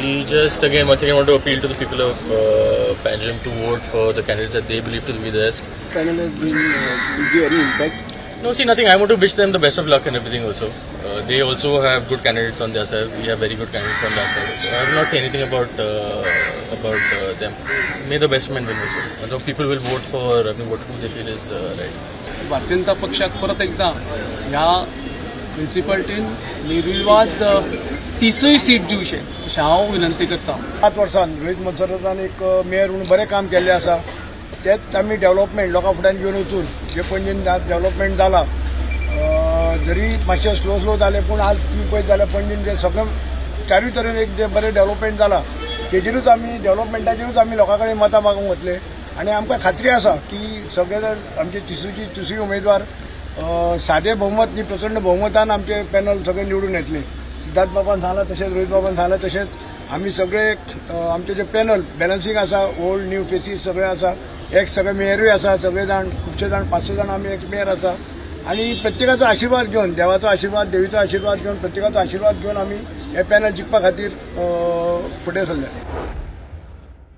We just once again want to appeal to the people of Panjim to vote for the candidates that they believe to be the best. Panel has been give any impact? No, see, nothing. I want to wish them the best of luck and everything also. They also have good candidates on their side. We have very good candidates on their side. So I will not say anything about them. May the best man win also. Although people will vote for what who they feel is right. Bharatiya Janata पक्षाक परत एकदा ह्या म्युन्सिपालिटीन निर्विवाद 30 seat दिवचे अशें हांव विनंती करता. 5 वर्सान रोहित मनसोरान एक मेयर म्हणून बरें काम केल्लें आसा. तेच आमी डेव्हलपमेंट लोकां फुड्यान घेवन वचून जे पणजेन डेव्हलपमेंट जाला जरी मातशें स्लो जालें पूण आज तुम्ही पळयत जाल्यार पणजेन जे सगळें चारूय तरेन एक जे बरें डेव्हलपमेंट जाला तेजेरूच आमी डेव्हलपमेंटाचेरूच आमी लोकां कडेन मतां मागूंक वतले आनी आमकां खात्री आसा की सगळे जण आमचे तिसूय उमेदवार सादे बहुमत न्ही प्रचंड बहुमतान आमचे पॅनल सगळे निवडून येतले. सिद्धार्थ बाबान सांगला तशेंच रोहित बाबान सांगला तशेंच आमी सगळे आमचे जे पॅनल बॅलन्सिंग आसा ओल्ड न्यू फेसीस सगळे आसा एक्स सगळे मेयरूय आसा सगळे जाण खुबशे जाण 500 जाण आमी एक्स मेयर आसा आणि प्रत्येकाचो आशीर्वाद घेवन देवाचो आशीर्वाद देवीचो आशीर्वाद घेवन प्रत्येकाचो आशीर्वाद घेवन आमी हे पॅनल जिखपा खातीर फुडें सरले.